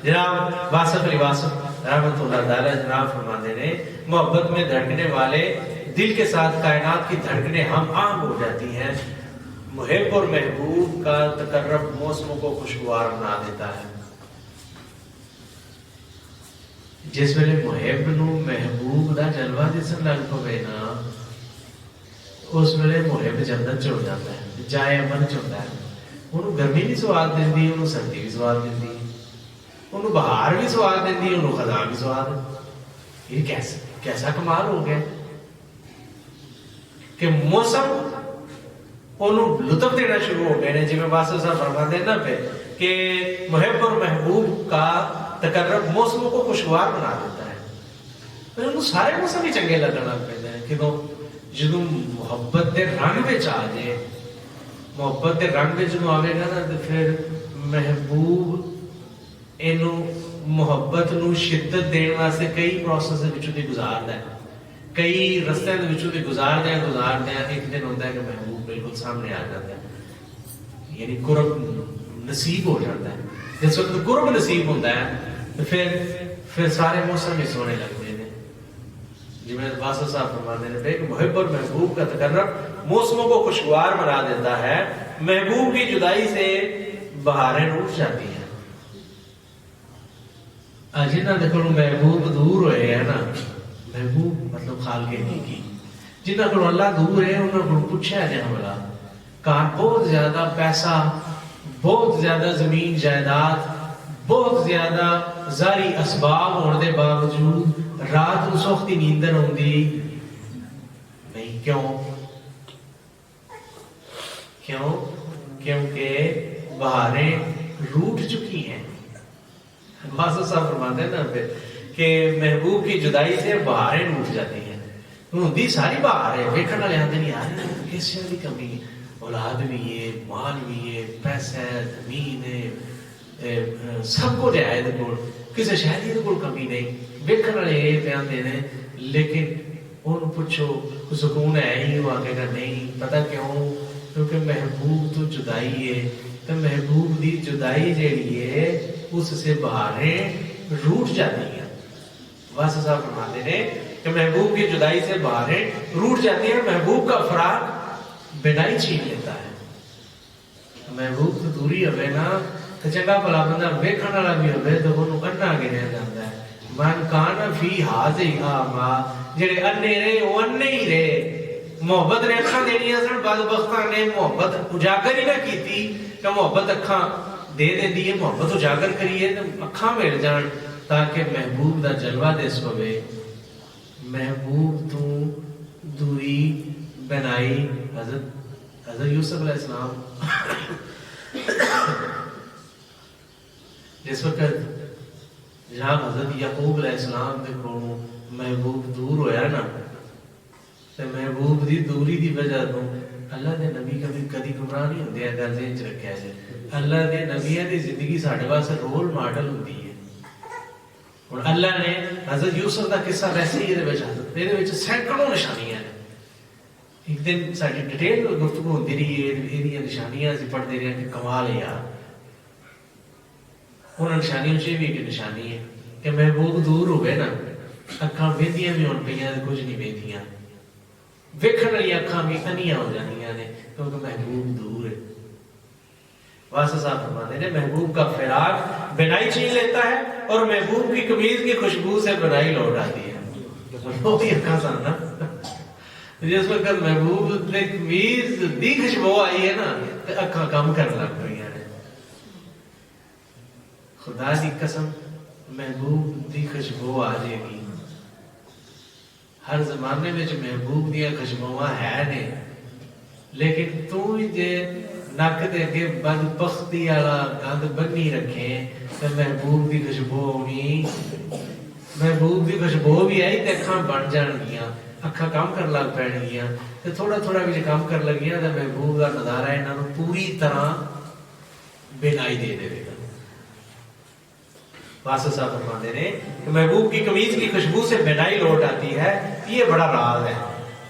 جناب واصف علی واصف رحمۃ اللہ تعالی جناب فرماتے ہیں محبت میں دھڑکنے والے دل کے ساتھ کائنات کی دھڑکنیں ہم آہنگ ہو جاتی ہیں. محب اور محبوب کا تقرب موسموں کو خوشگوار بنا دیتا ہے. جس ویلے محب نو محبوب دا جلوہ دسن لگ پے نا اس ویلے محب جنت چ ہو جاتا ہے, جائے امن چ ہوتا ہے. انہوں گرمی بھی سواد دیندی, انہوں سردی بھی سواد دیندی, انہوں بہار بھی سواد دیندی, انہوں خزاں بھی سواد. یہ کیسا کمال ہو گیا کہ موسم انہوں لطف دینا شروع ہو گئے ہیں. جی میں واسف صاحب فرما دینا پہ کہ محب اور محبوب کا تقرب موسموں کو خوشگوار بنا دیتا ہے. انہوں سارے موسم ہی چنگے لگنے لگ پہ ہیں کہ جدوں محبت دے رنگ میں آ جائے, محبت دے رنگ میں جدوں آئے گا نا تو پھر محبوب اینوں محبت نو شدت دین واسطے کئی پروسیس دی گزاردا ہے, کئی رستے دے گزاردا ہے. ایک دن ہوتا ہے کہ محبوب بالکل سامنے آ جاتا ہے, یعنی قرب نصیب ہو جاتا ہے. جس وقت قرب نصیب ہوتا ہے تو پھر سارے موسم ہی سونے لگتے ہیں. جی میں واسف صاحب فرماتے ہیں کہ محب اور محبوب کا تقرب موسموں کو خوشگوار بنا دیتا ہے. محبوب کی جدائی سے بہاریں روٹ جاتی ہیں. جنہاں دے کولوں محبوب دور ہوئے ہیں نا, محبوب مطلب خالق نیکی, جنہاں کولوں اللہ دور ہے انہاں کولوں پوچھا جائے والا کہاں بہت زیادہ پیسہ, بہت زیادہ زمین جائیداد, بہت زیادہ ظاہری اسباب ہونے دے باوجود رات کو سختی نیندر ہوندی نہیں. کیوں؟ کیونکہ بہاریں روٹ چکی ہیں. واسف صاحب فرماتے ہیں نا کہ محبوب کی جدائی سے بہاریں روٹ جاتی ہیں. ہوندی ساری بہار ہے, ویکھن والے آندے نہیں یار کس چیز کی کمی ہے, اولاد بھی ہے, مال بھی ہے, پیسہ ہے, زمین ہے, سب کچھ ہے یہ کول, کسی شہری کے کول کمی نہیں. ویکھن والے یہ بیان دے رہے لیکن انہوں پوچھو سکون ہے ہی, وہ آگے کا نہیں. پتہ کیوں؟ کیونکہ محبوب تو جدائی ہے, تو محبوب دی جدائی جیڑی ہے اس سے بہاریں روٹ جاتی ہیں. واسف صاحب فرماتے ہیں کہ محبوب کی جدائی سے بہاریں روٹ جاتی ہیں. محبوب کا فراق بینائی چھین لیتا ہے. محبوب تو دوری ہوئے نا تو چنگا بھلا بندہ ویکھن والا بھی ہوئے تو انہوں اننا گنیا جاتا ہے. من کان فی حاضی آما, جڑے انے رہے وہ انے ہی رہے. محبت نے اکھاں دینیاں سن, بدبختاں نے محبت اجاگر ہی نہ کیتی کہ محبت اکھاں دے دیندی ہے. محبت اجاگر کریے تو اکھاں مل جان تاکہ محبوب دا جلوہ دس پوے. محبوب تو دوری بنائی حضرت یوسف علیہ السلام جس وقت جناب حضرت یعقوب علیہ السلام دے کولوں محبوب دور ہویا نا, تے محبوب دی دوری دی وجہ تو اللہ دے نبی کبھی گمراہ نہیں ہوندے. گل ذہن چ رکھیا جائے, اللہ دے نبیاں دی زندگی ساڈے واسطے رول ماڈل ہوندی ہے. ہن اللہ نے حضرت یوسف دا قصہ ویسے ہی یہ وچ سینکڑوں نشانیاں ہیں. ایک دن ساری ڈیٹیل گفتگو ہوندی رہی ہے, یہ نشانیاں اسی پڑھتے رہے کہ کمال ہے یار. انہاں نشانیوں سے بھی ایک نشانی ہے کہ محبوب دور ہوئے نا, اکھاں ویندیاں بھی ہون پیاں کچھ نہیں ویندیاں, ویکھن والی اکھاں بھی انیاں ہو جانیاں نے کیونکہ محبوب دور ہے. واسف صاحب فرماتے ہیں محبوب کا فراق بنائی چھین لیتا ہے اور محبوب کی قمیض کی خوشبو سے بنائی لوٹ آتی ہے. وہ بھی اکھاں سن نا, جس وقت محبوب نے قمیض دی خوشبو آئی ہے نا تو اکھاں کم کرنے لگ پئی ہیں. خدا دی قسم محبوب دی خوشبو آ جائے گی. ہر زمانے میں محبوب دیا خوشبواں ہے نے, لیکن تو جے نک دے اگے بدبختی والا گند بنی رکھے تو محبوب دی خوشبو ہونی, محبوب دی خوشبو بھی آئی تو اکھاں بن جان گیاں, اکھاں کام کر لگ پین گیاں, تو تھوڑا تھوڑا بھی کام کر لگیاں تو محبوب کا نظارہ انہاں نوں پوری طرح بینائی دے دے گا. واسف صاحب فرماتے ہیں کہ محبوب کی قمیض کی خوشبو سے بینائی لوٹ آتی ہے. یہ بڑا راز ہے,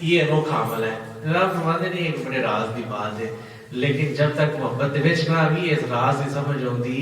یہ انوکھا عمل ہے. جناب فرماتے ہیں ایک بڑے راز کی بات ہے, لیکن جب تک محبت دے وچ نہ آوی اس راز کی سمجھ آوندی